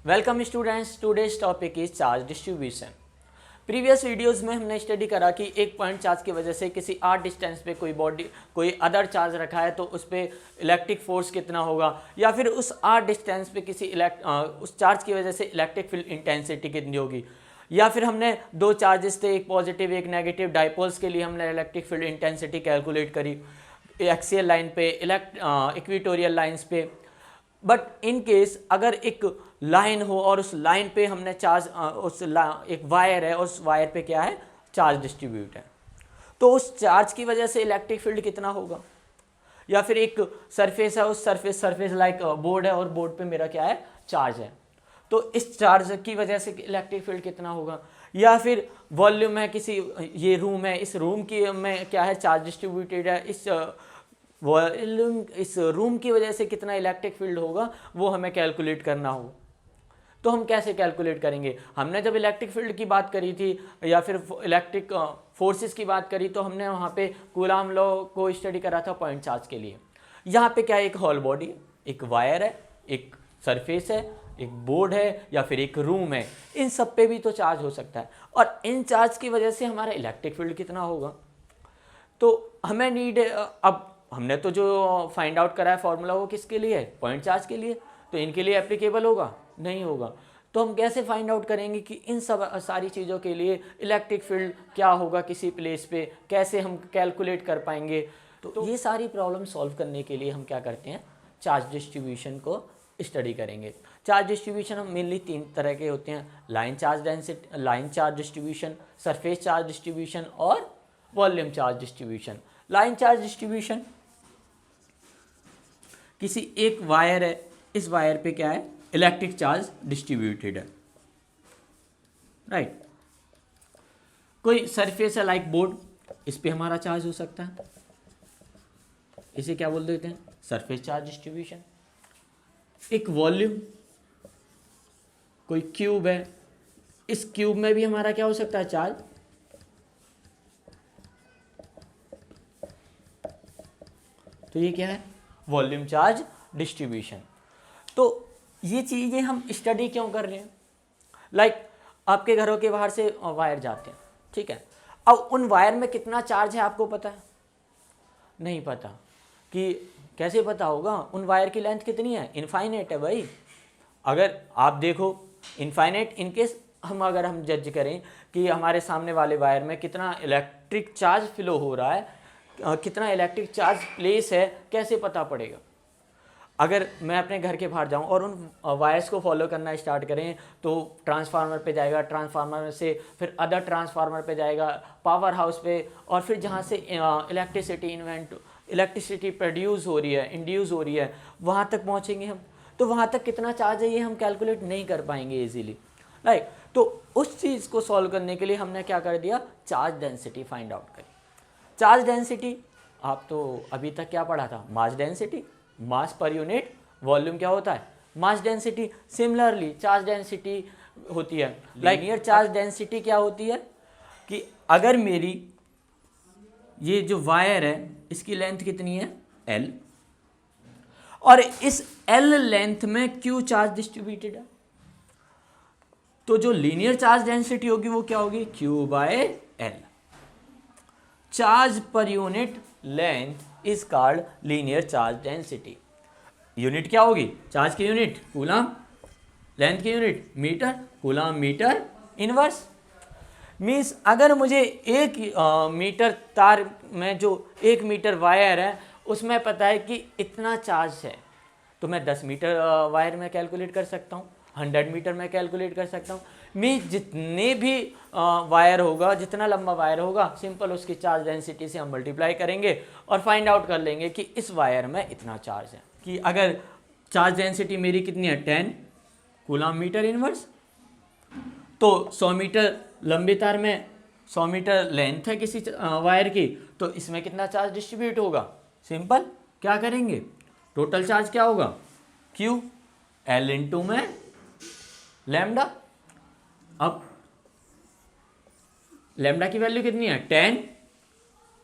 Welcome students, today's topic is charge distribution. Previous videos में हमने study करा कि एक पॉइंट चार्ज की वजह से किसी आर डिस्टेंस पे कोई अदर चार्ज रखा है तो उस पर इलेक्ट्रिक फोर्स कितना होगा, या फिर उस आर डिस्टेंस पे उस चार्ज की वजह से इलेक्ट्रिक फील्ड इंटेंसिटी कितनी होगी, या फिर हमने दो चार्जेस थे, एक पॉजिटिव एक नेगेटिव, डाइपोल्स के लिए हमने इलेक्ट्रिक फील्ड इंटेंसिटी कैलकुलेट करी एक्सियल लाइन पे, इक्वेटोरियल लाइंस पे। बट इन केस अगर एक लाइन हो और उस लाइन पे हमने चार्ज एक वायर है और उस वायर पे क्या है, चार्ज डिस्ट्रीब्यूट है, तो उस चार्ज की वजह से इलेक्ट्रिक फील्ड कितना होगा। या फिर एक सरफेस है, उस सरफेस लाइक बोर्ड है और बोर्ड पे मेरा क्या है, चार्ज है, तो इस चार्ज की वजह से इलेक्ट्रिक फील्ड कितना होगा। या फिर वॉल्यूम है, किसी ये रूम है, इस रूम की में क्या है, चार्ज डिस्ट्रीब्यूटेड है, इस रूम की वजह से कितना इलेक्ट्रिक फील्ड होगा वो हमें कैलकुलेट करना हो। तो हम कैसे कैलकुलेट करेंगे। हमने जब इलेक्ट्रिक फील्ड की बात करी थी या फिर इलेक्ट्रिक फोर्सेस की बात करी तो हमने वहाँ पे कूलाम लॉ को स्टडी करा था पॉइंट चार्ज के लिए। यहाँ पे क्या है, एक हॉल बॉडी, एक वायर है, एक सरफेस है, एक बोर्ड है या फिर एक रूम है, इन सब पे भी तो चार्ज हो सकता है और इन चार्ज की वजह से हमारा इलेक्ट्रिक फील्ड कितना होगा। तो हमें नीड, अब हमने तो जो फाइंड आउट करा है फॉर्मूला वो किसके लिए है, पॉइंट चार्ज के लिए, तो इनके लिए एप्लीकेबल होगा नहीं होगा। तो हम कैसे फाइंड आउट करेंगे कि इन सब सारी चीज़ों के लिए इलेक्ट्रिक फील्ड क्या होगा किसी प्लेस पे, कैसे हम कैलकुलेट कर पाएंगे। तो ये सारी प्रॉब्लम सॉल्व करने के लिए हम क्या करते हैं, चार्ज डिस्ट्रीब्यूशन को स्टडी करेंगे। चार्ज डिस्ट्रीब्यूशन हम मेनली तीन तरह के होते हैं, line charge distribution, surface charge distribution और volume charge distribution. Line charge distribution, किसी एक वायर है, इस वायर पे क्या है, इलेक्ट्रिक चार्ज डिस्ट्रीब्यूटेड है, राइट। कोई सरफेस है लाइक बोर्ड, इस पे हमारा चार्ज हो सकता है, इसे क्या बोल देते हैं, सरफेस चार्ज डिस्ट्रीब्यूशन। एक वॉल्यूम, कोई क्यूब है, इस क्यूब में भी हमारा क्या हो सकता है, चार्ज। तो ये क्या है, वॉल्यूम चार्ज डिस्ट्रीब्यूशन। तो ये चीज़ें हम स्टडी क्यों कर रहे हैं, लाइक आपके घरों के बाहर से वायर जाते हैं, ठीक है, अब उन वायर में कितना चार्ज है आपको पता है, नहीं पता। कि कैसे पता होगा, उन वायर की लेंथ कितनी है, इनफाइनाइट है भाई। अगर आप देखो इनफाइनाइट, इनकेस अगर हम जज करें कि हमारे सामने वाले वायर में कितना इलेक्ट्रिक चार्ज फ्लो हो रहा है, कितना इलेक्ट्रिक चार्ज प्लेस है, कैसे पता पड़ेगा। अगर मैं अपने घर के बाहर जाऊं और उन वायर्स को फॉलो करना स्टार्ट करें तो ट्रांसफार्मर पे जाएगा, ट्रांसफार्मर से फिर अदर ट्रांसफार्मर पे जाएगा, पावर हाउस पे, और फिर जहां से इलेक्ट्रिसिटी प्रोड्यूस हो रही है, इंड्यूस हो रही है, वहां तक पहुंचेंगे हम। तो वहां तक कितना चार्ज है ये हम कैलकुलेट नहीं कर पाएंगे इजीली, राइट। तो उस चीज़ को सॉल्व करने के लिए हमने क्या कर दिया, चार्ज डेंसिटी फाइंड आउट करी। चार्ज डेंसिटी आप तो अभी तक क्या पढ़ा था, मास डेंसिटी, मास पर यूनिट वॉल्यूम क्या होता है, mass density. Similarly charge density होती है लीनियर चार्ज डेंसिटी क्या होती है कि अगर मेरी ये जो वायर है इसकी लेंथ कितनी है, L, और इस L लेंथ में Q चार्ज डिस्ट्रीब्यूटेड है, तो जो लीनियर चार्ज डेंसिटी होगी वो क्या होगी, Q/L। Charge per unit length is called linear charge density. Unit क्या होगी, चार्ज की यूनिट कूलम, लेंथ की unit metre, coulomb metre inverse. Means अगर मुझे एक मीटर तार में जो 1 मीटर वायर है उसमें पता है कि इतना चार्ज है, तो मैं 10 मीटर वायर में कैलकुलेट कर सकता हूँ, 100 मीटर में कैलकुलेट कर सकता हूँ। मीन्स जितने भी वायर होगा, जितना लंबा वायर होगा, सिंपल उसकी चार्ज डेंसिटी से हम मल्टीप्लाई करेंगे और फाइंड आउट कर लेंगे कि इस वायर में इतना चार्ज है। कि अगर चार्ज डेंसिटी मेरी कितनी है, 10 कूलम मीटर इनवर्स, तो 100 मीटर लंबी तार में 100 मीटर लेंथ है किसी वायर की, तो इसमें कितना चार्ज डिस्ट्रीब्यूट होगा, सिंपल क्या करेंगे, टोटल चार्ज क्या होगा, Q L इंटू में लैम्डा। अब लैम्डा की वैल्यू कितनी है, 10,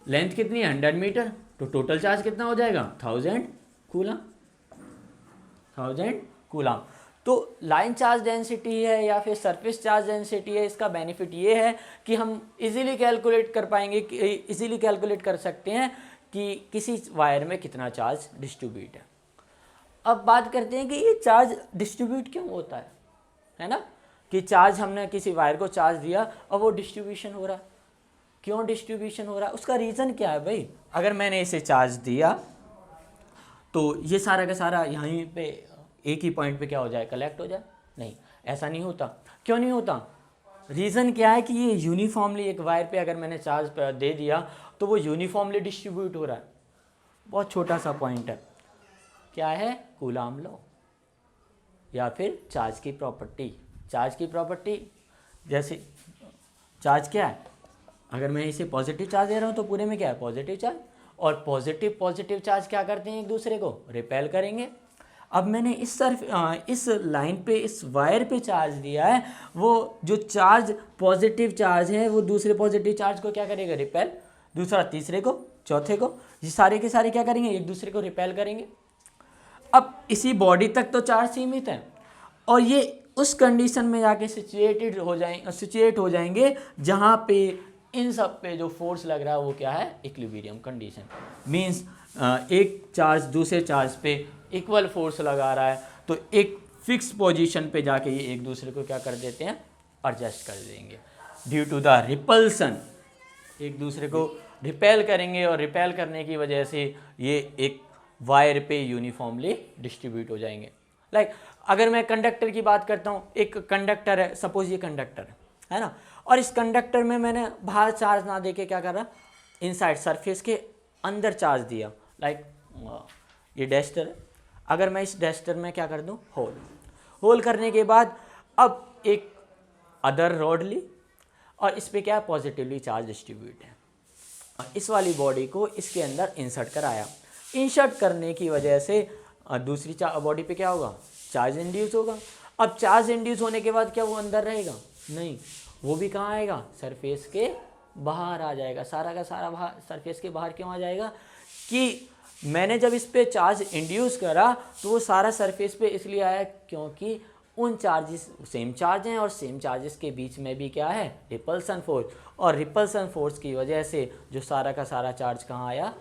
लेंथ कितनी है, 100 मीटर, तो टोटल चार्ज कितना हो जाएगा, 1000 कूलम। तो लाइन चार्ज डेंसिटी है या फिर सरफेस चार्ज डेंसिटी है, इसका बेनिफिट ये है कि हम इजीली कैलकुलेट कर पाएंगे, इजीली कैलकुलेट कर सकते हैं कि किसी वायर में कितना चार्ज डिस्ट्रीब्यूट है। अब बात करते हैं कि ये चार्ज डिस्ट्रीब्यूट क्यों होता है ना, कि चार्ज हमने किसी वायर को चार्ज दिया और वो डिस्ट्रीब्यूशन हो रहा है। क्यों डिस्ट्रीब्यूशन हो रहा है, उसका रीज़न क्या है भाई? अगर मैंने इसे चार्ज दिया तो ये सारा का सारा यहीं पे एक ही पॉइंट पे क्या हो जाए, कलेक्ट हो जाए? नहीं, ऐसा नहीं होता। क्यों नहीं होता? रीज़न क्या है कि ये यूनिफॉर्मली एक वायर पे अगर मैंने चार्ज दे दिया तो वो यूनिफॉर्मली डिस्ट्रीब्यूट हो रहा है। बहुत छोटा सा पॉइंट है, क्या है? कूलाम लॉ या फिर चार्ज की प्रॉपर्टी। चार्ज की प्रॉपर्टी जैसे चार्ज क्या है, अगर मैं इसे पॉजिटिव चार्ज दे रहा हूँ तो पूरे में क्या है, पॉजिटिव चार्ज, और पॉजिटिव चार्ज क्या करते हैं, एक दूसरे को रिपेल करेंगे। अब मैंने इस लाइन पे, इस वायर पे चार्ज दिया है, वो जो चार्ज पॉजिटिव चार्ज है वो दूसरे पॉजिटिव चार्ज को क्या करेगा, रिपेल, दूसरा तीसरे को, चौथे को, ये सारे के सारे क्या करेंगे, एक दूसरे को रिपेल करेंगे। अब इसी बॉडी तक तो चार्ज सीमित है और ये उस कंडीशन में जाके सिचुएट हो जाएंगे जहाँ पे इन सब पे जो फोर्स लग रहा है वो क्या है, इक्विलिब्रियम कंडीशन। मींस एक चार्ज दूसरे चार्ज पे इक्वल फोर्स लगा रहा है तो एक फिक्स पोजीशन पे जाके ये एक दूसरे को क्या कर देते हैं, एडजस्ट कर देंगे ड्यू टू द रिपल्सन। एक दूसरे को रिपेल करेंगे और रिपेल करने की वजह से ये एक वायर पे यूनिफॉर्मली डिस्ट्रीब्यूट हो जाएंगे। लाइक अगर मैं कंडक्टर की बात करता हूँ, एक कंडक्टर है, सपोज ये कंडक्टर है ना, और इस कंडक्टर में मैंने बाहर चार्ज ना देके क्या कर रहा, इनसाइड सरफेस के अंदर चार्ज दिया। लाइक ये डस्टर है, अगर मैं इस डस्टर में क्या कर दूँ, होल करने के बाद अब एक अदर रॉड ली और इस पे क्या पॉजिटिवली चार्ज डिस्ट्रीब्यूट है, इस वाली बॉडी को इसके अंदर इंसर्ट कराया। इंसर्ट करने की वजह से दूसरी बॉडी पे क्या होगा, चार्ज इंड्यूस होगा। अब चार्ज इंड्यूस होने के बाद क्या वो अंदर रहेगा, नहीं, वो भी कहाँ आएगा, सरफेस के बाहर आ जाएगा। सारा का सारा बाहर, सरफेस के बाहर क्यों आ जाएगा, कि मैंने जब इस पे चार्ज इंड्यूस करा तो वो सारा सरफेस पे इसलिए आया क्योंकि उन चार्जेस सेम चार्ज हैं और सेम चार्जेस के बीच में भी क्या है, रिपल्सन फोर्स, और रिपल्सन फोर्स की वजह से जो सारा का सारा चार्ज कहाँ आया,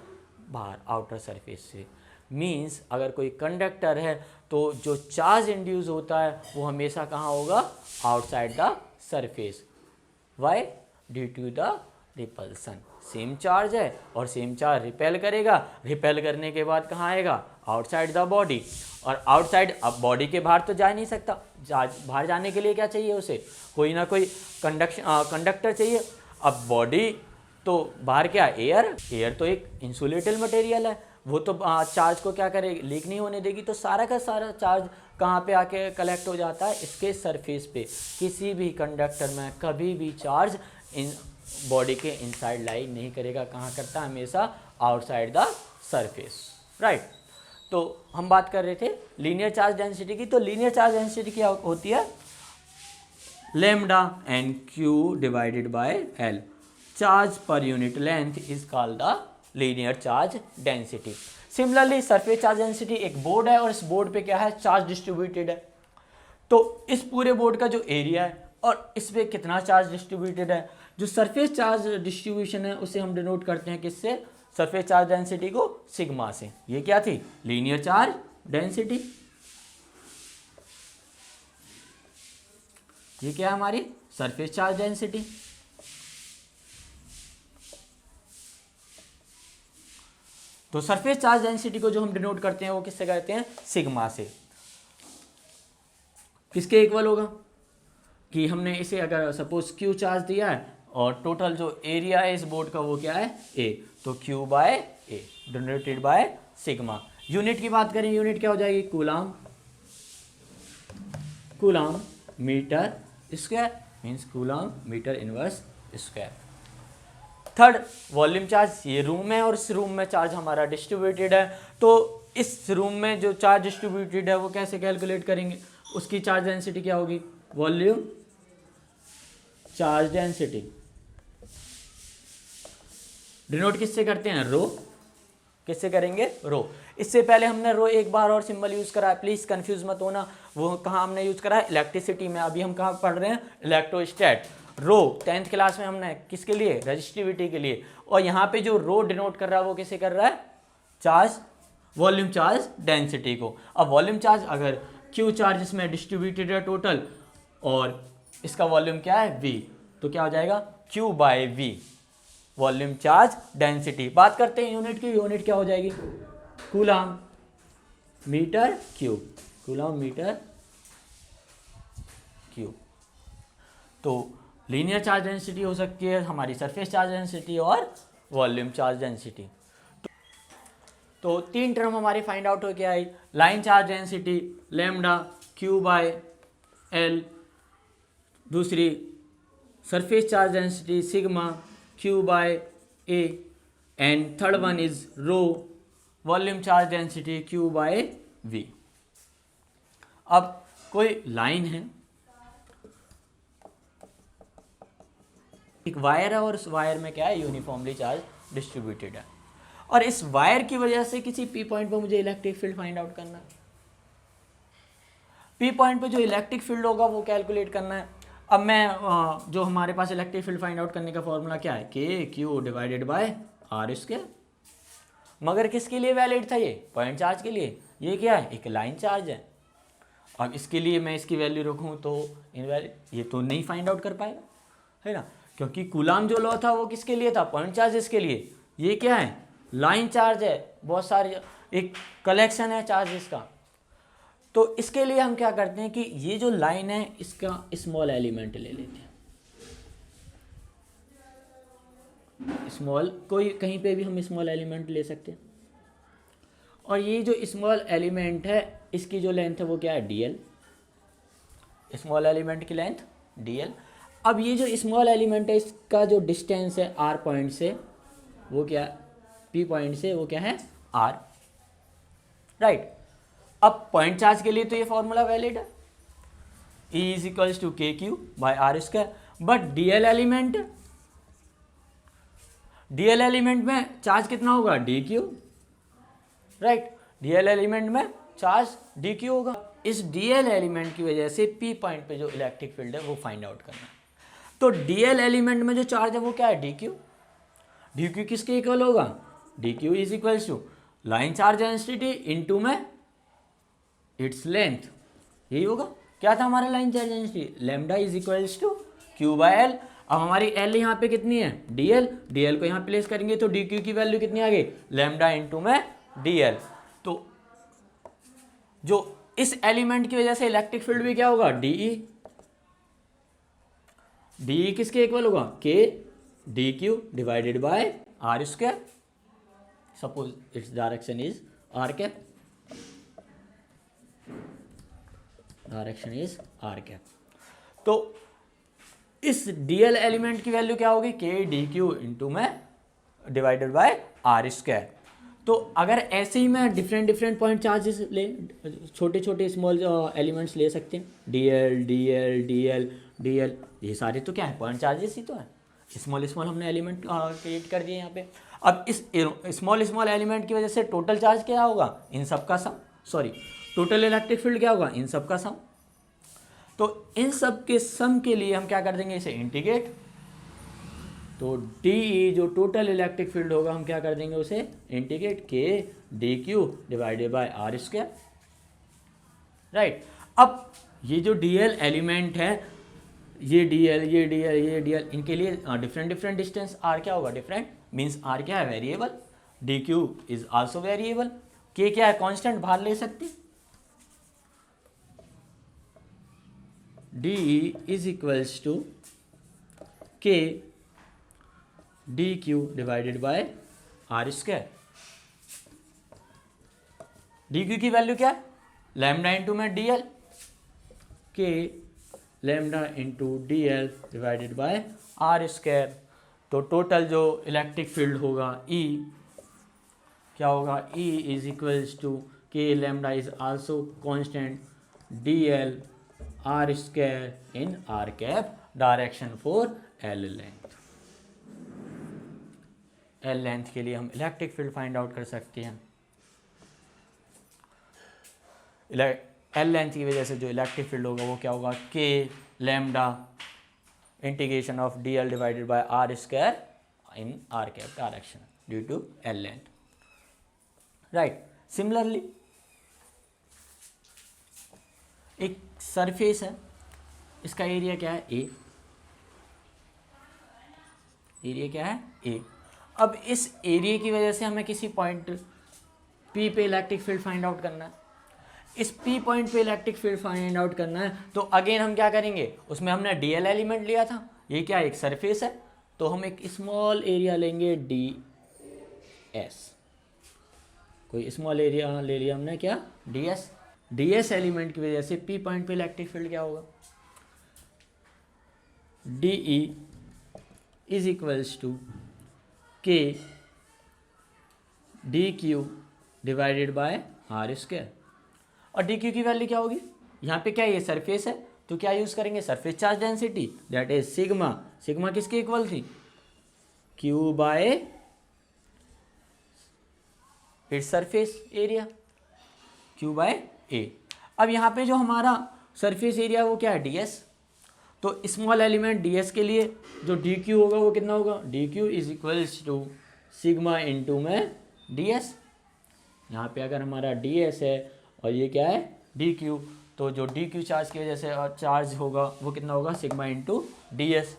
बाहर, आउटर सरफेस से। मींस अगर कोई कंडक्टर है तो जो चार्ज इंड्यूस होता है वो हमेशा कहाँ होगा, outside the surface. Why, due to the repulsion. Same charge है और सेम चार्ज रिपेल करेगा, रिपेल करने के बाद कहाँ आएगा, आउटसाइड द बॉडी, और आउटसाइड, अब बॉडी के बाहर तो जा नहीं सकता, बाहर जाने के लिए क्या चाहिए उसे, कोई ना कोई कंडक्टर चाहिए। अब बॉडी तो बाहर क्या, एयर तो एक इंसुलेटेड मटेरियल है, वो तो चार्ज को क्या करेगी, लीक नहीं होने देगी। तो सारा का सारा चार्ज कहाँ पे आके कलेक्ट हो जाता है, इसके सरफेस पे। किसी भी कंडक्टर में कभी भी चार्ज इन बॉडी के इनसाइड लाई नहीं करेगा, कहाँ करता है, हमेशा आउटसाइड द सरफेस, राइट। तो हम बात कर रहे थे लीनियर चार्ज डेंसिटी की। तो लीनियर चार्ज डेंसिटी क्या होती है, lambda an Q divided by L, charge per unit length is called the linear charge density. Similarly surface charge density, एक बोर्ड है और इस बोर्ड पे क्या है, चार्ज डिस्ट्रीब्यूटेड है। तो इस पूरे बोर्ड का जो एरिया है और इस पे कितना चार्ज डिस्ट्रीब्यूटेड है, जो सरफेस चार्ज डिस्ट्रीब्यूशन है उसे हम डिनोट करते हैं किससे, सरफेस चार्ज डेंसिटी को सिग्मा से। ये क्या थी, लीनियर चार्ज डेंसिटी। ये क्या है हमारी सरफेस चार्ज डेंसिटी। तो सरफेस चार्ज डेंसिटी को जो हम डिनोट करते हैं वो किससे करते हैं, सिग्मा से। किसके इक्वल होगा, कि हमने इसे अगर सपोज क्यू चार्ज दिया है और टोटल जो एरिया है इस बोर्ड का वो क्या है, ए, तो Q by A denoted by sigma. Unit की बात करें, यूनिट क्या हो जाएगी, coulomb, coulomb metre square, means coulomb metre inverse square. Third, volume charge, ये रूम है और इस रूम में चार्ज हमारा डिस्ट्रीब्यूटेड है। तो इस रूम में जो चार्ज डिस्ट्रीब्यूटेड है वो कैसे कैलकुलेट करेंगे, उसकी चार्ज डेंसिटी क्या होगी, वॉल्यूम चार्ज डेंसिटी डिनोट किससे करते हैं, रो, किससे करेंगे? रो। इससे पहले हमने रो एक बार और सिंबल यूज़ करा है, प्लीज़ कंफ्यूज मत होना, वो कहाँ हमने यूज़ करा है? इलेक्ट्रिसिटी में। अभी हम कहाँ पढ़ रहे हैं? इलेक्ट्रोस्टैट। रो 10th क्लास में हमने किसके लिए? रजिस्टिविटी के लिए। और यहाँ पे जो रो डिनोट कर रहा है वो किसे कर रहा है? चार्ज, वॉल्यूम चार्ज डेंसिटी को। अब वॉल्यूम चार्ज अगर क्यू चार्ज इसमें डिस्ट्रीब्यूटेड है टोटल, और इसका वॉल्यूम क्या है? v, तो क्या हो जाएगा? q by v, volume charge density. बात करते हैं यूनिट की, यूनिट क्या हो जाएगी? Coulomb metre cube, coulomb metre cube. तो लीनियर चार्ज डेंसिटी हो सकती है हमारी सरफेस चार्ज डेंसिटी और वॉल्यूम चार्ज डेंसिटी। तो 3 टर्म हमारी फाइंड आउट हो गया है। Line charge density lambda Q by L, दूसरी surface charge density sigma Q by A, and third one is rho, volume charge density Q by V. अब कोई line है, एक वायर है, और उस वायर में क्या है? यूनिफॉर्मली चार्ज डिस्ट्रीब्यूटेड है, और इस वायर की वजह से किसी पी पॉइंट पर मुझे इलेक्ट्रिक फील्ड फाइंड आउट करना है। पी पॉइंट पे जो इलेक्ट्रिक फील्ड होगा वो कैलकुलेट करना है। अब मैं जो हमारे पास इलेक्ट्रिक फील्ड फाइंड आउट करने का फॉर्मूला क्या है? K Q divided by R square. मगर किसके लिए वैलिड था ये? पॉइंट चार्ज के लिए। ये क्या है? एक लाइन चार्ज है। अब इसके लिए मैं इसकी वैल्यू रखूँ तो इनवैलिड, ये तो नहीं फाइंड आउट कर पाएगा, है ना, क्योंकि कूलाम जो लॉ था वो किसके लिए था? पॉइंट चार्जेस के लिए। ये क्या है? लाइन चार्ज है, बहुत सारे, एक कलेक्शन है चार्जेस का। तो इसके लिए हम क्या करते हैं कि ये जो लाइन है इसका स्मॉल एलिमेंट ले लेते हैं। स्मॉल, कोई कहीं पे भी हम स्मॉल एलिमेंट ले सकते हैं, और ये जो स्मॉल एलिमेंट है इसकी जो लेंथ है वो क्या है? dl। स्मॉल एलिमेंट की लेंथ dl। अब ये जो स्मॉल एलिमेंट है इसका जो डिस्टेंस है r पॉइंट से वो क्या है? p पॉइंट से वो क्या है? r, right. अब पॉइंट चार्ज के लिए तो ये फॉर्मूला वैलिड है, E is equals to K Q by R square. But DL element में चार्ज कितना होगा? D Q, right. DL element में चार्ज डी क्यू होगा। इस डीएल एलिमेंट की वजह से पी पॉइंट पे जो इलेक्ट्रिक फील्ड है वो फाइंड आउट करना है। तो डीएल एलिमेंट में जो चार्ज है वो क्या है? D Q. डी क्यू किसके इक्वल होगा? D Q is equals to line charge density into में इट्स लेंथ, यही होगा। क्या था हमारा line charge density? Lambda is equals to Q by L. अब हमारी एल यहाँ पे कितनी है? डीएल। डीएल को यहाँ प्लेस करेंगे तो डी क्यू की वैल्यू कितनी आ गई? लैम्डा इनटू में डीएल। तो जो इस एलिमेंट की वजह से इलेक्ट्रिक फील्ड भी क्या होगा? डीई। डीई किसके इक्वल होगा? K D Q divided by R square. Suppose its direction is R cap, direction is R cap. तो इस डीएल एलिमेंट की वैल्यू क्या होगी? के डी क्यू इंटू में डिवाइडेड बाय आर स्क्वायर। तो अगर ऐसे ही मैं डिफरेंट पॉइंट चार्जेस ले, छोटे छोटे स्मॉल एलिमेंट्स ले सकते हैं, डीएल डीएल डीएल डीएल, ये सारे तो क्या है? पॉइंट चार्जेस ही तो है। स्मॉल हमने एलिमेंट क्रिएट कर दिए यहाँ पे। अब इस स्मॉल एलिमेंट की वजह से टोटल चार्ज क्या होगा? इन सब का सम, सॉरी टोटल इलेक्ट्रिक फील्ड क्या होगा? इन सब का सम। तो इन सब के सम के लिए हम क्या कर देंगे? इसे इंटीग्रेट। तो डी जो टोटल इलेक्ट्रिक फील्ड होगा हम क्या कर देंगे? उसे integrate K D Q divided by R square, right. अब ये जो डीएल एलिमेंट है, ये डीएल इनके लिए डिफरेंट डिस्टेंस आर क्या होगा? डिफरेंट, मीन्स आर क्या है? Variable. D Q is also variable. K क्या है? कांस्टेंट, बाहर ले सकते। D is equals to K D Q divided by R square. D Q की वैल्यू क्या है? लैम्डा इंटू में D L, K lambda into D L divided by R square. तो टोटल जो इलेक्ट्रिक फील्ड होगा E क्या होगा? E is equals to K lambda is also constant D L R square in R cap, direction for L length. L length के लिए हम electric field find out कर सकते हैं। एल लेंथ की वजह से जो इलेक्ट्रिक फील्ड होगा वो क्या होगा, K lambda integration of D L divided by R square in R cap direction due to L length, right. Similarly एक सरफेस है, इसका एरिया क्या है, ए, एरिया क्या है, ए। अब इस एरिया की वजह से हमें किसी पॉइंट पी पे इलेक्ट्रिक फील्ड फाइंड आउट करना है। इस पी पॉइंट पे इलेक्ट्रिक फील्ड फाइंड आउट करना है तो अगेन हम क्या करेंगे, उसमें हमने डी एल एलिमेंट लिया था, ये क्या एक सरफेस है, तो हम एक स्मॉल एरिया लेंगे डी एस, कोई स्मॉल एरिया ले लिया हमने, क्या, D S. D S element की वजह से पी पॉइंट पे इलेक्ट्रिक फील्ड क्या होगा, D E is equals to K D Q divided by R square. और डी क्यू की वैल्यू क्या होगी, यहाँ पे क्या ये सरफेस है तो क्या यूज़ करेंगे, surface charge density, that is sigma. Sigma किसके इक्वल थी, Q by its surface area, Q by A. अब यहाँ पे जो हमारा सरफेस एरिया वो क्या है, डी एस, तो स्मॉल एलिमेंट डी एस के लिए जो डी क्यू होगा वो कितना होगा, D Q is equals to sigma into में डी एस। यहाँ पे अगर हमारा डी एस है और ये क्या है डी क्यू, तो जो डी क्यू चार्ज की वजह से चार्ज होगा वो कितना होगा, सिग्मा इंटू डी एस।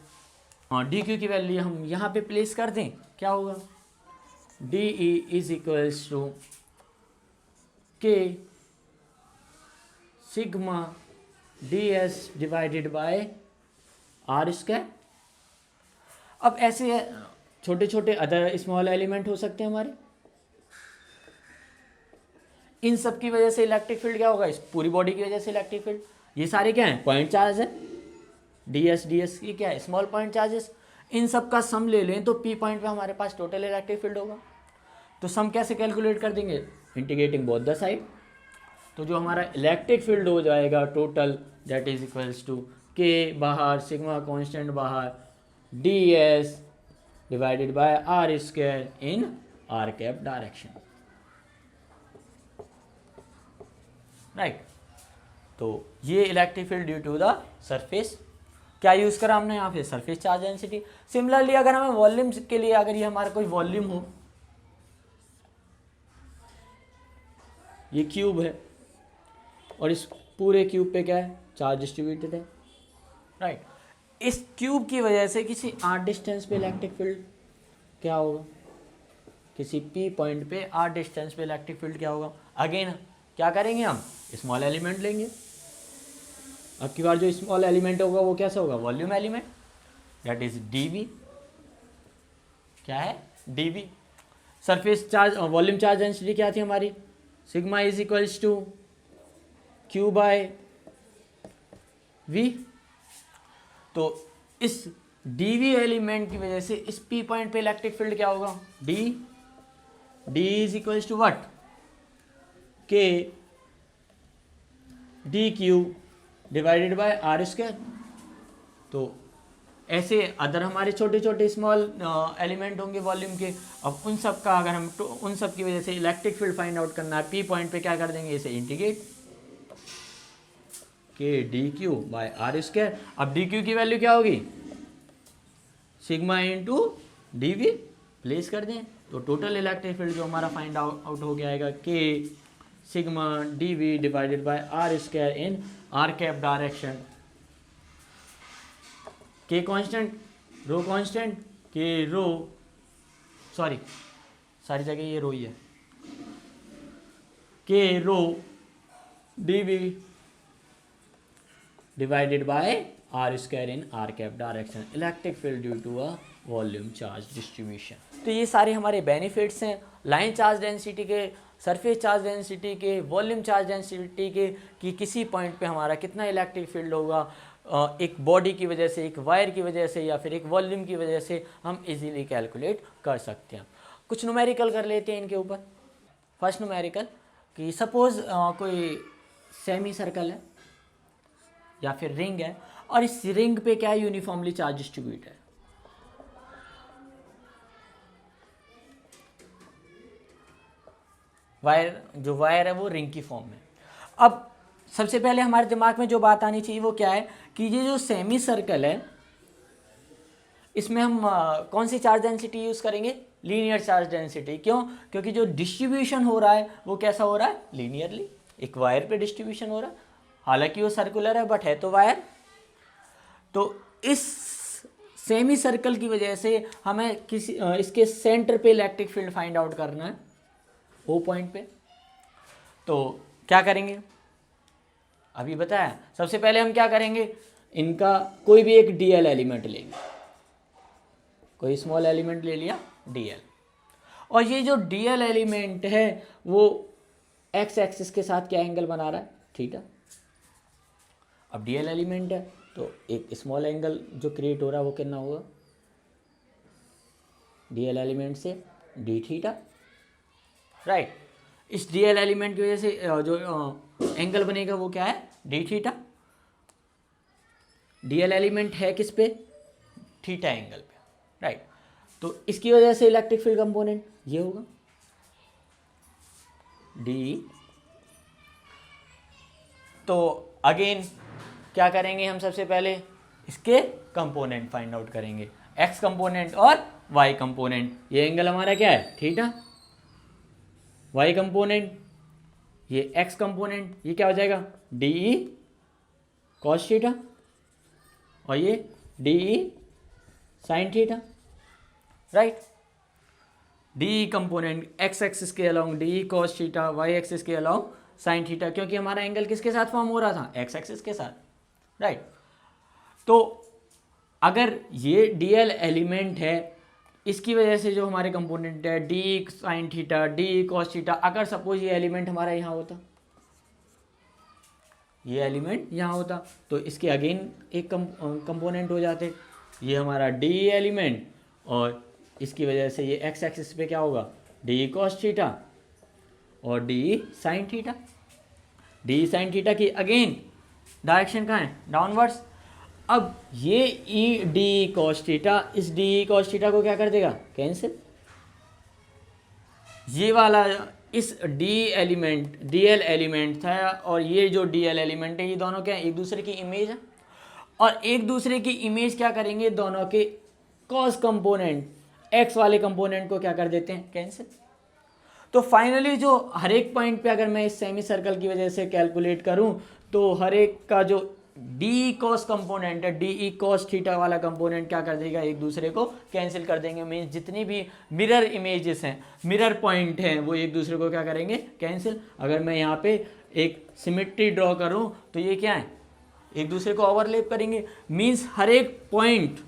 हाँ, डी क्यू की वैल्यू हम यहाँ पे प्लेस कर दें, क्या होगा, D E is equals to K sigma D S divided by R square. अब ऐसे छोटे छोटे अदर स्मॉल एलिमेंट हो सकते हैं हमारे, इन सब की वजह से इलेक्ट्रिक फील्ड क्या होगा, इस पूरी बॉडी की वजह से इलेक्ट्रिक फील्ड, ये सारे क्या हैं, पॉइंट चार्ज है, डी एस ये क्या है, स्मॉल पॉइंट चार्जेस, इन सब का सम ले लें तो पी पॉइंट पे हमारे पास टोटल इलेक्ट्रिक फील्ड होगा। तो सम कैसे कैलकुलेट कर देंगे, इंटीग्रेटिंग बोथ द साइड, तो जो हमारा इलेक्ट्रिक फील्ड हो जाएगा total, that is equals to K बाहर, सिग्मा कांस्टेंट बाहर, D S divided by R square in R cap direction, right. तो ये electric field due to the surface, क्या यूज़ करा हमने यहाँ पे, सरफेस चार्ज डेंसिटी। सिमिलरली अगर हमें वॉल्यूम के लिए, अगर ये हमारा कोई वॉल्यूम हो, ये क्यूब है और इस पूरे क्यूब पे क्या है, चार्ज डिस्ट्रीब्यूटेड है, राइट। इस क्यूब की वजह से किसी आर डिस्टेंस पे इलेक्ट्रिक फील्ड क्या होगा, किसी पी पॉइंट पे आर डिस्टेंस पे इलेक्ट्रिक फील्ड क्या होगा। अगेन क्या करेंगे, हम स्मॉल एलिमेंट लेंगे, अब की बार जो स्मॉल एलिमेंट होगा वो कैसा होगा, volume element, that is DV, क्या है, DV. Surface charge, volume charge density क्या थी हमारी, sigma is equals to Q by V. तो इस डीवी एलिमेंट की वजह से इस पी पॉइंट पे इलेक्ट्रिक फील्ड क्या होगा, D is equals to what, K D Q divided by R square. तो ऐसे अदर हमारे छोटे छोटे स्मॉल एलिमेंट होंगे वॉल्यूम के, अब उन सब का अगर हम उन सब की वजह से इलेक्ट्रिक फील्ड फाइंड आउट करना है, पी पॉइंट पे क्या कर देंगे, इसे integrate, K D Q by R square. अब डी क्यू की वैल्यू क्या होगी, sigma into D V, place कर दें तो टोटल इलेक्ट्रिक फील्ड जो हमारा फाइंड आउट हो गया आएगा, K sigma D V divided by R square in R cap direction, K constant, rho constant, K rho, sorry सारी जगह ये रो ही है, K rho D V divided by R square in R cap direction, electric field due to a volume charge distribution. तो ये सारे हमारे benefits हैं लाइन चार्ज डेंसिटी के, सरफेस चार्ज डेंसिटी के, वॉल्यूम चार्ज डेंसिटी के, कि किसी पॉइंट पे हमारा कितना इलेक्ट्रिक फील्ड होगा, एक बॉडी की वजह से, एक वायर की वजह से या फिर एक वॉल्यूम की वजह से हम इजीली कैलकुलेट कर सकते हैं। कुछ न्यूमेरिकल कर लेते हैं इनके ऊपर। फर्स्ट न्यूमेरिकल कि सपोज कोई सेमी सर्कल है या फिर रिंग है और इस रिंग पे क्या है, यूनिफॉर्मली चार्ज डिस्ट्रीब्यूट है, वायर है वो रिंग की फॉर्म में। अब सबसे पहले हमारे दिमाग में जो बात आनी चाहिए वो क्या है कि ये जो सेमी सर्कल है इसमें हम कौन सी चार्ज डेंसिटी यूज़ करेंगे? Linear charge density. क्यों? क्योंकि जो डिस्ट्रीब्यूशन हो रहा है वो कैसा हो रहा है? लीनियरली। एक वायर पे डिस्ट्रीब्यूशन हो रहा है, हालांकि वो सर्कुलर है बट है तो वायर। तो इस सेमी सर्कल की वजह से हमें इसके सेंटर पे इलेक्ट्रिक फील्ड फाइंड आउट करना है, ओ पॉइंट पे। तो क्या करेंगे? अभी बताया। सबसे पहले हम क्या करेंगे, इनका कोई भी एक डीएल एलिमेंट लेंगे, कोई स्मॉल एलिमेंट ले लिया डीएल, और ये जो डीएल एलिमेंट है वो एक्स एक्सिस के साथ क्या एंगल बना रहा है? थीटा। अब डीएल एलिमेंट है तो एक स्मॉल एंगल जो क्रिएट हो रहा है वो कितना होगा? डीएल एलिमेंट से डी थीटा, राइट। इस डीएल एलिमेंट की वजह से जो एंगल बनेगा वो क्या है? D theta. डीएल एलिमेंट है किस पे? थीटा एंगल पे, राइट। तो इसकी वजह से इलेक्ट्रिक फील्ड कंपोनेंट ये होगा डी। तो अगेन क्या करेंगे हम? सबसे पहले इसके कंपोनेंट फाइंड आउट करेंगे, एक्स कंपोनेंट और वाई कंपोनेंट। ये एंगल हमारा क्या है? थीटा। वाई कंपोनेंट ये एक्स कंपोनेंट, ये क्या हो जाएगा? डी ई कॉस थीटा, और ये D E sine theta, right. D component X axis के along D cos theta, Y axis के अलोंग साइन थीटा, क्योंकि हमारा एंगल किसके साथ फॉर्म हो रहा था? एक्स एक्सिस के साथ, राइट। तो अगर ये डीएल एलिमेंट है, इसकी वजह से जो हमारे कंपोनेंट है D sine theta, D cos theta, अगर सपोज ये एलिमेंट हमारा यहाँ होता, ये एलिमेंट यहाँ होता, तो इसके अगेन एक कंपोनेंट हो जाते, ये हमारा डी एलिमेंट, और इसकी वजह से ये एक्स एक्सिस पे क्या होगा? डी कॉस थीटा और D sine theta. D sine theta की अगेन डायरेक्शन कहाँ है? डाउनवर्ड्स। अब ये ई डी कॉस थीटा इस डी कॉस थीटा को क्या कर देगा? कैंसिल। ये वाला इस डीएल एलिमेंट था, और ये जो डीएल एलिमेंट है ये दोनों क्या है? एक दूसरे की इमेज है, और एक दूसरे की इमेज क्या करेंगे? दोनों के कॉस कंपोनेंट एक्स वाले कंपोनेंट को क्या कर देते हैं? कैंसिल। तो फाइनली जो हर एक पॉइंट पे अगर मैं इस सेमी सर्कल की वजह से कैलकुलेट करूं तो हर एक का जो डी कॉस कंपोनेंट है, डी ई कॉस थीटा वाला कंपोनेंट क्या कर देगा? एक दूसरे को कैंसिल कर देंगे। मीन्स जितनी भी मिरर इमेजेस हैं, मिरर पॉइंट हैं, वो एक दूसरे को क्या करेंगे? कैंसिल। अगर मैं यहाँ पे एक सिमेट्री ड्रॉ करूँ तो ये क्या है? एक दूसरे को ओवरलैप करेंगे। मीन्स हर एक पॉइंट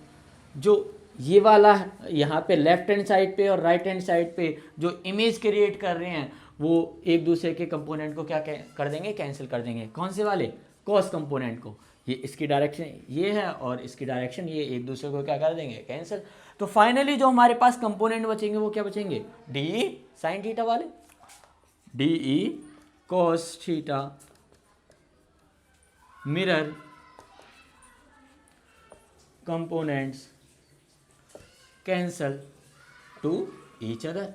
जो ये वाला यहाँ पे लेफ्ट हैंड साइड पे और राइट हैंड साइड पे जो इमेज क्रिएट कर रहे हैं वो एक दूसरे के कंपोनेंट को क्या कर देंगे? कैंसिल कर देंगे। कौन से वाले? कॉस कंपोनेंट को। ये इसकी डायरेक्शन ये है और इसकी डायरेक्शन ये, एक दूसरे को क्या कर देंगे? कैंसिल। तो फाइनली जो हमारे पास कंपोनेंट बचेंगे वो क्या बचेंगे? डी ई साइन थीटा वाले, D E cos theta mirror components cancel to each other.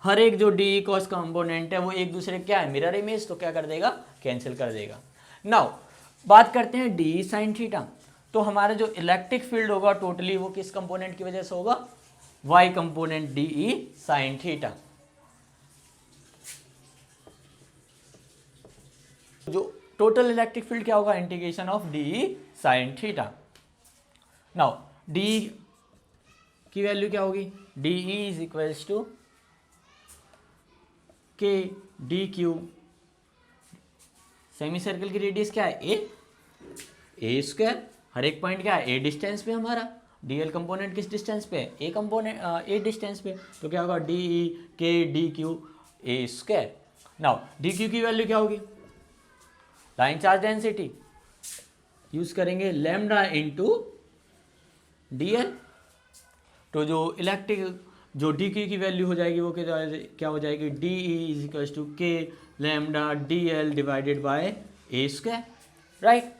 हर एक जो डी कॉस कंपोनेंट है वो एक दूसरे क्या है? मिरर इमेज, तो क्या कर देगा? कैंसिल कर देगा। नाउ बात करते हैं डी साइन थीटा। तो हमारा जो इलेक्ट्रिक फील्ड होगा टोटली वो किस कंपोनेंट की वजह से होगा? Y component D E sine theta. जो टोटल इलेक्ट्रिक फील्ड क्या होगा? Integration of D E sine theta. Now D की वैल्यू क्या होगी? D E is equals to K D Q. Semi circle की रेडियस क्या है? ए स्क्वायर। हर एक पॉइंट क्या है? ए डिस्टेंस पे हमारा। डीएल कंपोनेंट किस डिस्टेंस पे है? ए कंपोनेंट ए डिस्टेंस पे, तो क्या होगा? डी ई के D Q A square. Now D Q की वैल्यू क्या होगी? लाइन चार्ज डेंसिटी यूज करेंगे लैम्डा इंटू डीएल। तो जो इलेक्ट्रिक जो डी क्यू की वैल्यू हो जाएगी वो क्या हो जाएगी? D E is equal to K lambda D L divided by A square, right.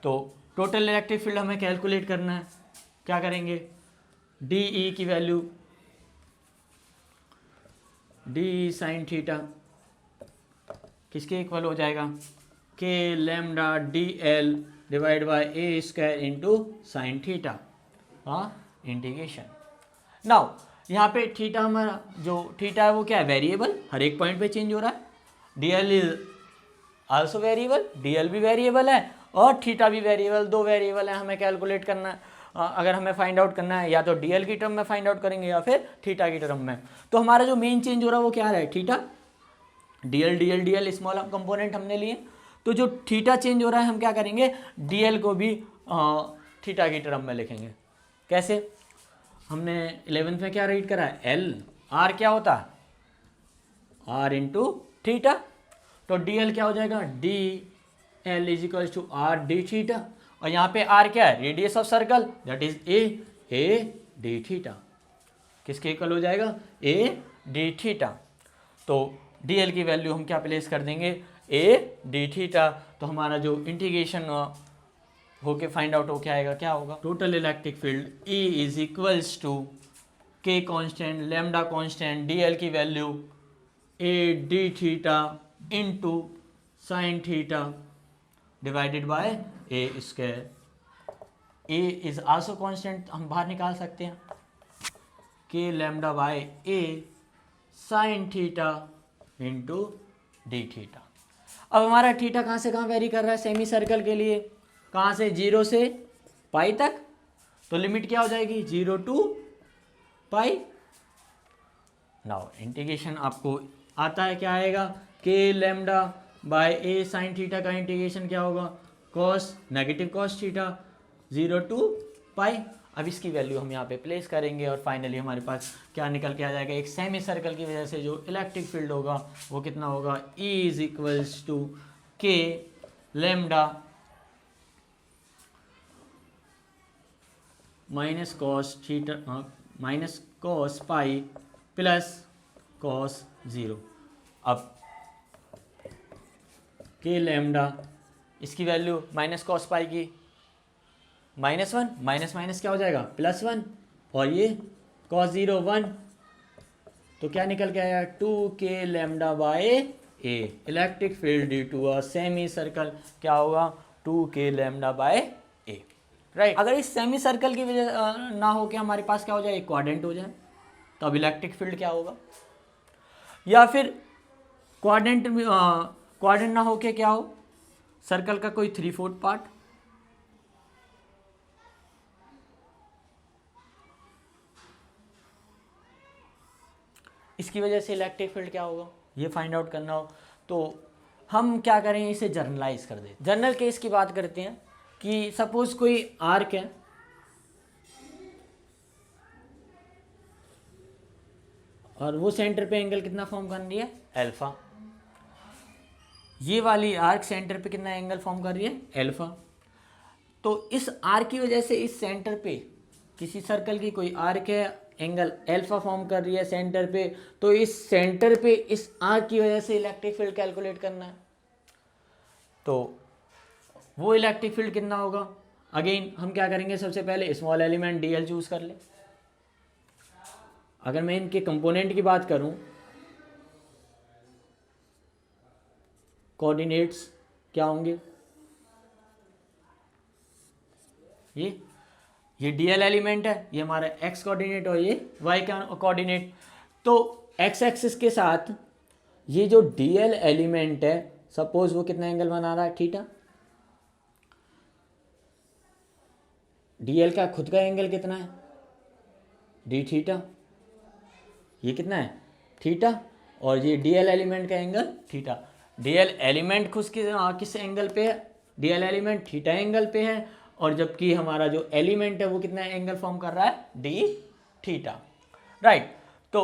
तो टोटल इलेक्ट्रिक फील्ड हमें कैलकुलेट करना है। क्या करेंगे? डी ई की वैल्यू डी साइन थीटा किसके इक्वल हो जाएगा, K lambda D L divide by A square into sine theta, हाँ इंटीग्रेशन। नाउ यहाँ पे थीटा हमारा जो थीटा है वो क्या है, वेरिएबल, हर एक पॉइंट पे चेंज हो रहा है। D L is also variable, D l भी वेरिएबल है और थीटा भी वेरिएबल, दो वेरिएबल है, हमें कैलकुलेट करना है। अगर हमें फाइंड आउट करना है या तो डी एल की टर्म में फाइंड आउट करेंगे या फिर थीटा की टर्म में। तो हमारा जो मेन चेंज हो रहा है वो क्या है, theta, D L small component हमने लिए। तो जो थीटा चेंज हो रहा है हम क्या करेंगे, डी एल को भी थीटा की टर्म में लिखेंगे। कैसे, हमने 11th में क्या रीड करा है, एल, आर क्या होता है, आर इंटू थीटा। तो डी एल क्या हो जाएगा, D L is equal to R D theta, और यहाँ पे आर क्या है, radius of circle, that is A D theta. किसके इक्वल हो जाएगा, ए डी थीटा। तो डी एल की वैल्यू हम क्या प्लेस कर देंगे, ए डी थीटा। तो हमारा जो इंटीग्रेशन होके फाइंड आउट हो क्या आएगा, क्या होगा, total electric field E is equals to k constant, lambda constant, d L की value a D theta into sine theta divided by A square. A is also constant, हम बाहर निकाल सकते हैं, k lambda by A sine theta into D theta. अब हमारा theta कहाँ से कहाँ वेरी कर रहा है, सेमी सर्कल के लिए कहाँ से, 0 से पाई तक। तो लिमिट क्या हो जाएगी, 0 टू पाई। नाउ इंटीग्रेशन आपको आता है, क्या आएगा, k lambda by A sine theta का इंटीग्रेशन क्या होगा, cos negative cos theta 0 to pi. अब इसकी वैल्यू हम यहाँ पे प्लेस करेंगे और फाइनली हमारे पास क्या निकल के आ जाएगा, एक सेमी सर्कल की वजह से जो इलेक्ट्रिक फील्ड होगा वो कितना होगा, E is equals to K lambda minus cos theta minus cos pi plus cos 0। अब के लैम्डा, इसकी वैल्यू माइनस कॉस पाई की -1, माइनस माइनस क्या हो जाएगा, +1, और ये cos 0 1, तो क्या निकल के आया, 2k lambda by A. Electric field due to a semi circle क्या होगा, 2k lambda by A, right. अगर इस सेमी सर्कल की वजह ना हो के हमारे पास क्या हो जाए, क्वाड्रेंट हो जाए, तो अब इलेक्ट्रिक फील्ड क्या होगा, या फिर क्वाड्रेंट ना हो के क्या हो, सर्कल का कोई 3/4 पार्ट, इसकी वजह से इलेक्ट्रिक फील्ड क्या होगा, ये फाइंड आउट करना हो तो हम क्या करें, इसे जर्नलाइज कर दें। जनरल केस की बात करते हैं कि सपोज कोई आर्क है, और वो सेंटर पे एंगल कितना फॉर्म कर रही है, अल्फा। ये वाली आर्क सेंटर पे कितना एंगल फॉर्म कर रही है, अल्फा। तो इस आर्क की वजह से इस सेंटर पे किसी सर्कल की कोई आर्क है, एंगल अल्फा फॉर्म कर रही है सेंटर पे, तो इस सेंटर पे इस आर्क की वजह से इलेक्ट्रिक फील्ड कैलकुलेट करना है। तो वो इलेक्ट्रिक फील्ड कितना होगा, अगेन हम क्या करेंगे, सबसे पहले स्मॉल एलिमेंट डीएल चूज कर ले। अगर मैं इनके कंपोनेंट की बात करूं, कोऑर्डिनेट्स क्या होंगे, ये डीएल एलिमेंट है, ये हमारा एक्स कोऑर्डिनेट और ये वाई का कोऑर्डिनेट। तो एक्स एक्सिस के साथ ये जो डीएल एलिमेंट है, सपोज वो कितना एंगल बना रहा है, थीटा। डीएल का खुद का एंगल कितना है, डी थीटा, ये कितना है, थीटा, और ये डीएल एलिमेंट का एंगल थीटा। डीएल एलिमेंट खुद किस एंगल पे है, डीएल एलिमेंट थीटा एंगल पे है, और जबकि हमारा जो एलिमेंट है वो कितना एंगल फॉर्म कर रहा है, डी थीटा, राइट। तो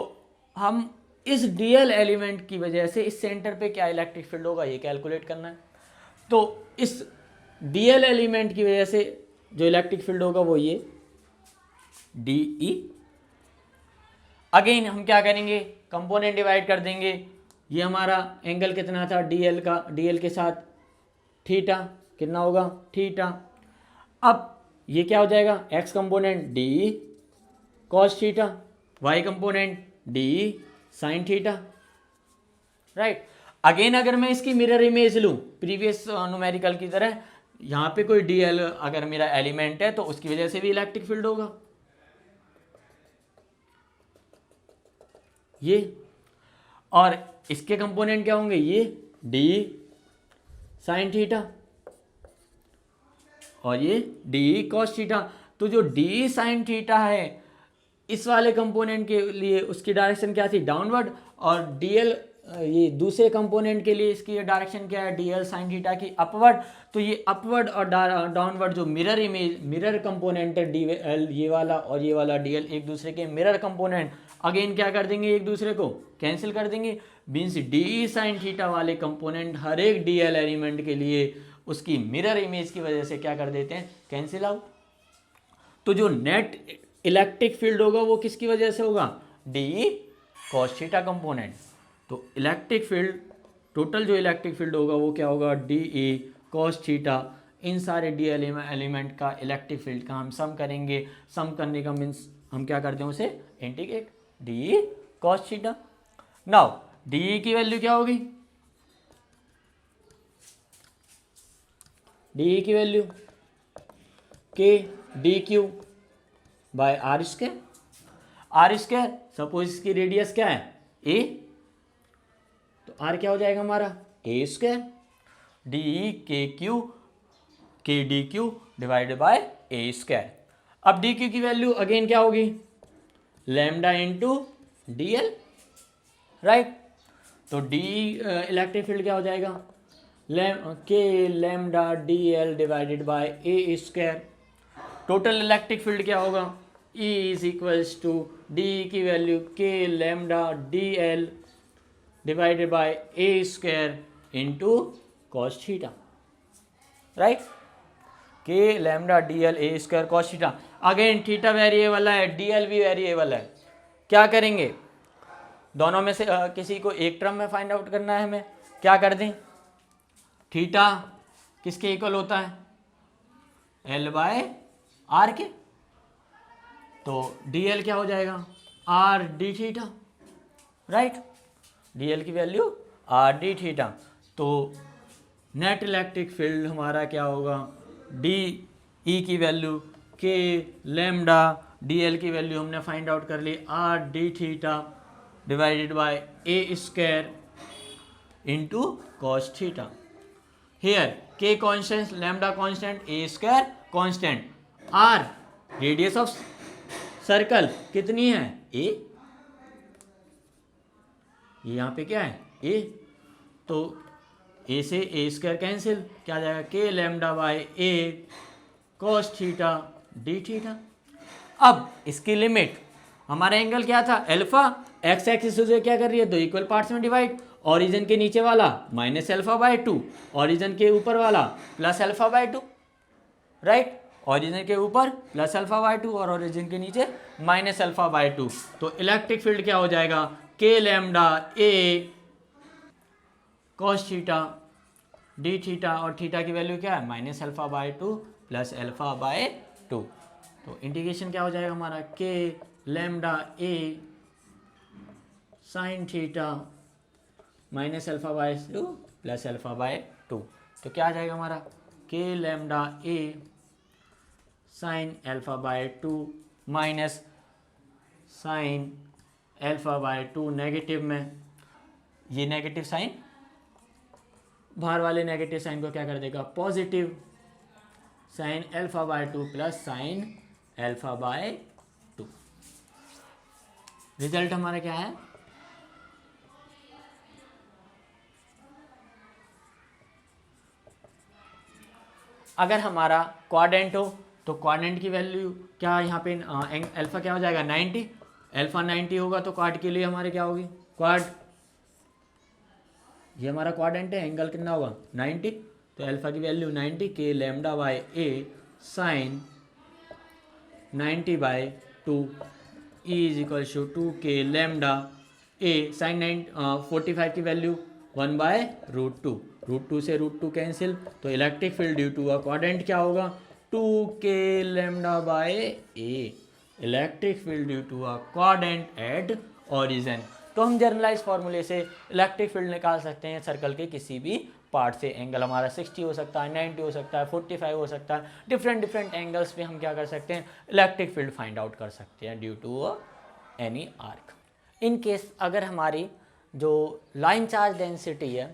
हम इस डीएल एलिमेंट की वजह से इस सेंटर पे क्या इलेक्ट्रिक फील्ड होगा, ये कैलकुलेट करना है। तो इस डीएल एलिमेंट की वजह से जो इलेक्ट्रिक फील्ड होगा वो ये डी ई। अगेन हम क्या करेंगे, कंपोनेंट डिवाइड कर देंगे। ये हमारा एंगल कितना था डीएल का, डीएल के साथ थीटा कितना होगा, थीटा। अब ये क्या हो जाएगा, X component D cos theta, Y component D sine theta, right. Again अगर मैं इसकी मिरर इमेज लूँ प्रीवियस न्यूमेरिकल की तरह, यहाँ पे कोई डीएल अगर मेरा एलिमेंट है तो उसकी वजह से भी इलेक्ट्रिक फील्ड होगा ये, और इसके कंपोनेंट क्या होंगे, ये डी साइन थीटा और ये डी कॉस थीटा। तो जो डी साइन थीटा है इस वाले कंपोनेंट के लिए उसकी डायरेक्शन क्या थी, डाउनवर्ड, और डीएल ये दूसरे कंपोनेंट के लिए इसकी डायरेक्शन क्या है, डीएल साइन थीटा की अपवर्ड। तो ये अपवर्ड और डाउनवर्ड जो मिरर इमेज मिरर कंपोनेंट है डीएल ये वाला और ये वाला डीएल, एक दूसरे के मिरर कंपोनेंट, अगेन क्या कर देंगे, एक दूसरे को कैंसिल कर देंगे। मीन्स डी साइन थीटा वाले कंपोनेंट हर एक डीएल एलिमेंट के लिए उसकी मिरर इमेज की वजह से क्या कर देते हैं, कैंसिल आउट। तो जो नेट इलेक्ट्रिक फील्ड होगा वो किसकी वजह से होगा, डी कॉस थीटा कंपोनेंट। तो इलेक्ट्रिक फील्ड, टोटल जो इलेक्ट्रिक फील्ड होगा वो क्या होगा, डी ई कॉस थीटा। इन सारे डी एलिमेंट का इलेक्ट्रिक फील्ड का हम सम करेंगे। सम करने का मीन्स हम क्या करते हैं, उसे integrate, D cos theta. Now D की वैल्यू क्या होगी, डी की value K D Q by R square. R square suppose इसकी रेडियस क्या है, ए, तो आर क्या हो जाएगा हमारा, A square D K Q K D Q divided by A square. अब डी क्यू की वैल्यू अगेन क्या होगी, lambda into D L, right. तो डी इलेक्ट्रिक फील्ड क्या हो जाएगा, K lambda D L divided by A square. Total electric field क्या होगा, E is equals to d की value k lambda D L divided by A square into cos theta, right. K lambda D l a square cos theta. Again theta variable है, d l भी variable है। क्या करेंगे, दोनों में से किसी को एक टर्म में फाइंड आउट करना है हमें। क्या कर दें, थीटा किसके इक्वल होता है, एल बाय आर के। तो डी एल क्या हो जाएगा, r D theta, right. D L की वैल्यू आर डी थीटा। तो नेट इलेक्ट्रिक फील्ड हमारा क्या होगा, डी ई की value k lambda D L की वैल्यू हमने फाइंड आउट कर ली, r D theta divided by A square into cos theta. Here k constant, lambda constant, a square constant, r radius of circle कितनी है, ए, ये यहाँ पे क्या है, ए। तो ए से ए स्क्वायर कैंसिल, क्या आ जाएगा, K lambda by A cos theta D theta. अब इसकी लिमिट, हमारा एंगल क्या था, अल्फा, एक्स एक्सिस से क्या कर रही है, दो इक्वल पार्ट्स में डिवाइड। ओरिजिन के नीचे वाला माइनस अल्फा बाय 2, ओरिजिन के ऊपर वाला plus alpha by 2, right. Origin के ऊपर प्लस अल्फा बाय 2 और ओरिजिन के नीचे माइनस अल्फा बाय 2। तो इलेक्ट्रिक फील्ड क्या हो जाएगा, के लैम्डा ए कॉस थीटा डी थीटा, और थीटा की वैल्यू क्या है, minus alpha by 2 plus alpha by 2। तो इंटीग्रेशन क्या हो जाएगा हमारा, के lambda A sine theta minus alpha by 2 plus alpha by 2। तो क्या आ जाएगा हमारा, के lambda A sine alpha by 2 minus sine alpha by 2, negative में ये नेगेटिव साइन बाहर वाले नेगेटिव साइन को क्या कर देगा, positive, sine alpha by 2 plus sine alpha by 2। Result हमारा क्या है, अगर हमारा क्वाड्रेंट हो तो क्वाड्रेंट की वैल्यू क्या, यहाँ पे अल्फा क्या हो जाएगा, 90, अल्फा 90 होगा तो क्वाड के लिए हमारे क्या होगी, क्वाड, ये हमारा क्वाड्रेंट है, एंगल कितना होगा 90, तो अल्फा की value 90, K lambda by A sine 90 by 2 E is equal to 2 K lambda A sign 45 की वैल्यू 1 बाय √2, √2 से √2 कैंसिल। तो electric field due to a quadrant क्या होगा, 2 K lambda by A, electric field due to a quadrant at origin. तो हम generalized फार्मूले से electric field निकाल सकते हैं सर्कल के किसी भी पार्ट से। एंगल हमारा 60 हो सकता है, 90 हो सकता है, 45 हो सकता है, डिफरेंट एंगल्स पे हम क्या कर सकते हैं, इलेक्ट्रिक फील्ड फाइंड आउट कर सकते हैं due to any arc. In case अगर हमारी जो लाइन चार्ज डेंसिटी है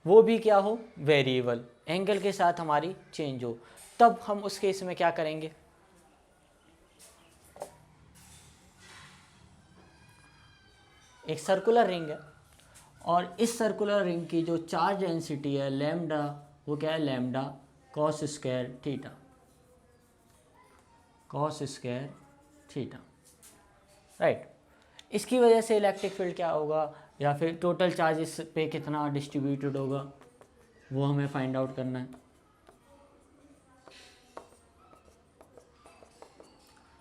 वो भी क्या हो, वेरिएबल, एंगल के साथ हमारी चेंज हो, तब हम उस केस में क्या करेंगे, एक सर्कुलर रिंग है और इस सर्कुलर रिंग की जो चार्ज डेंसिटी है लैम्डा, वो क्या है, lambda cos square theta, cos square theta, right. इसकी वजह से इलेक्ट्रिक फील्ड क्या होगा, या फिर टोटल चार्ज इस पे कितना डिस्ट्रीब्यूटेड होगा, वो हमें फाइंड आउट करना है।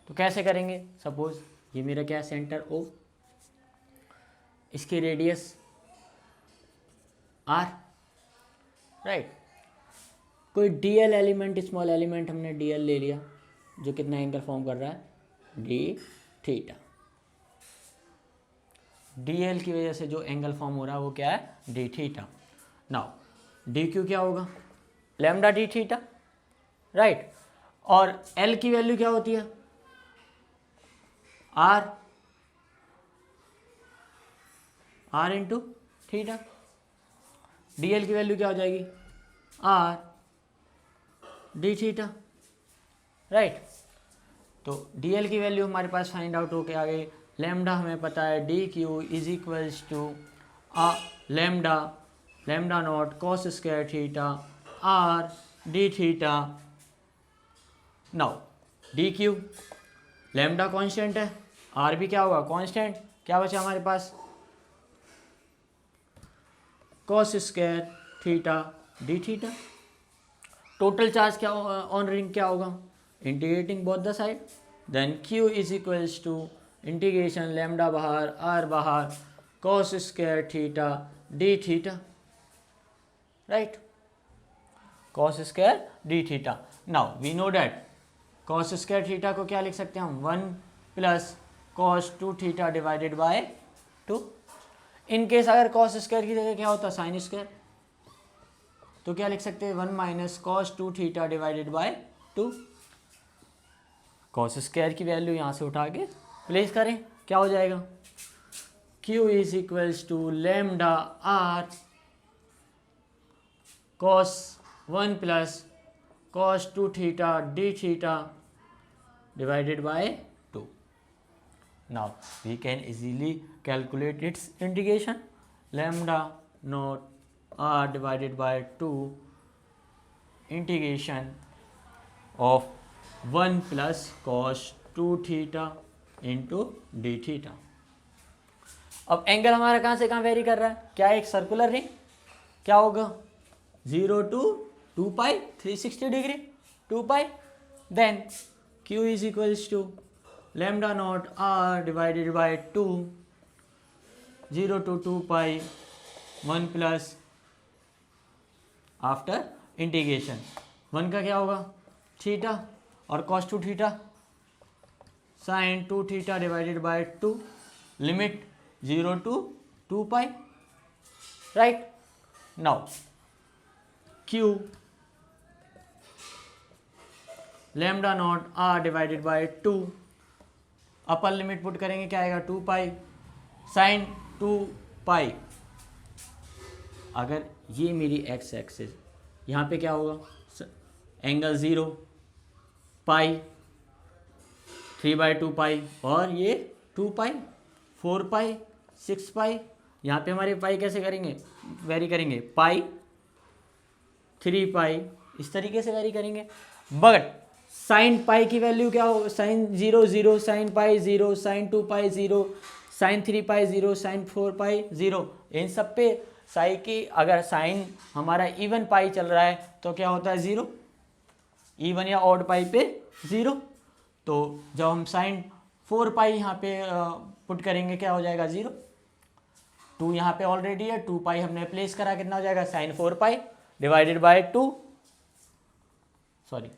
तो कैसे करेंगे, सपोज ये मेरा क्या है, सेंटर ओ, इसकी रेडियस आर, राइट। कोई डीएल एलिमेंट, स्मॉल एलिमेंट हमने डीएल ले लिया जो कितना एंगल फॉर्म कर रहा है, डी थीटा। डीएल की वजह से जो एंगल फॉर्म हो रहा है वो क्या है, D theta. Now D Q क्या होगा, लैम्डा डी थीटा, राइट। और एल की वैल्यू क्या होती है, R, R into theta. DL की वैल्यू क्या हो जाएगी, आर डी थीटा, राइट। तो डीएल की वैल्यू हमारे पास फाइंड आउट होके आ गई। लैम्डा हमें पता है, D Q is equals to lambda, lambda naught cos square theta r D theta. Now D q, lambda constant है, आर भी क्या होगा, कांस्टेंट, क्या बचा हमारे पास, cos square theta D theta. Total charge क्या ऑन रिंग क्या होगा, integrating both the side, then q is equals to integration lambda बाहर आर बाहर cos square theta D theta, right, cos square d theta. Now we know that cos square theta को क्या लिख सकते हैं हम, 1 plus cos 2 theta divided by 2। In case अगर cos square की जगह क्या होता है, साइन स्क्वायर, तो क्या लिख सकते हैं, 1 minus cos 2 theta divided by 2। Cos square की वैल्यू यहाँ से उठा के प्लेस करें, क्या हो जाएगा, Q is equals to lambda R cos 1 plus cos 2 theta D theta divided by 2। Now we can easily calculate its integration, lambda not R divided by 2 integration of 1 plus cos 2 theta into D theta. अब angle हमारा कहाँ से कहाँ very कर रहा है, क्या एक सर्कुलर रिंग, क्या होगा 0 to 2 pi 360 degree 2 pi, then Q is equals to lambda not R divided by 2 0 to 2 pi 1 plus after integration 1 का क्या होगा थीटा और cos 2 theta sine 2 theta divided by 2 limit 0 to 2 pi, right. Now Q lambda not R divided by 2, upper limit put करेंगे क्या आएगा 2 pi sine 2 पाई। अगर ये मेरी एक्स एक्सिस, यहाँ पे क्या होगा एंगल 0 पाई 3/2 पाई और ये 2 पाई 4 पाई 6 पाई। यहाँ पे हमारे पाई कैसे करेंगे, वेरी करेंगे पाई 3 पाई, इस तरीके से वेरी करेंगे। बट साइन पाई की वैल्यू क्या हो, साइन 0 0, साइन पाई 0, साइन 2 पाई 0, साइन 3 पाई 0, साइन 4 पाई 0। इन सब पे साई की अगर साइन हमारा इवन पाई चल रहा है तो क्या होता है 0, इवन या ऑड पाई पे 0। तो जब हम साइन 4 पाई यहाँ पे पुट करेंगे क्या हो जाएगा 0। 2 यहाँ पे ऑलरेडी है, 2 पाई हमने प्लेस करा, कितना हो जाएगा sine 4 pi divided by 2, sorry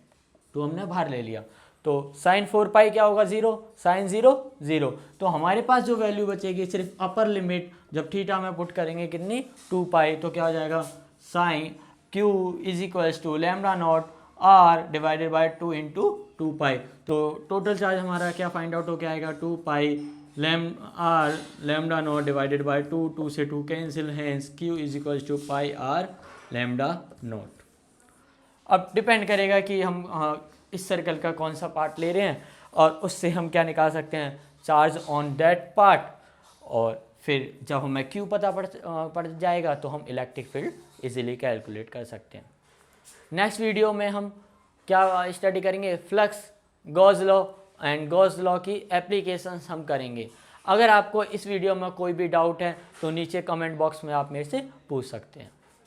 2 हमने बाहर ले लिया तो साइन 4 पाई क्या होगा 0, साइन 0 0। तो हमारे पास जो वैल्यू बचेगी सिर्फ अपर लिमिट जब थीटा में पुट करेंगे कितनी 2 पाई, तो क्या हो जाएगा sine Q is equals to lambda not R divided by 2 into 2 pi. तो टोटल चार्ज हमारा क्या फाइंड आउट होकर आएगा 2 pi R lambda not divided by 2, 2 से 2 cancel, hence Q is equals to pi R lambda not. अब depend करेगा कि हम इस सर्कल का कौन सा पार्ट ले रहे हैं और उससे हम क्या निकाल सकते हैं चार्ज ऑन दैट पार्ट, और फिर जब हमें Q पता पड़ जाएगा तो हम इलेक्ट्रिक फील्ड इजीली कैलकुलेट कर सकते हैं। नेक्स्ट वीडियो में हम क्या स्टडी करेंगे, flux, Gauss law and Gauss law की एप्लीकेशंस हम करेंगे। अगर आपको इस वीडियो में कोई भी डाउट है तो नीचे कमेंट बॉक्स में आप मेरे से पूछ सकते हैं।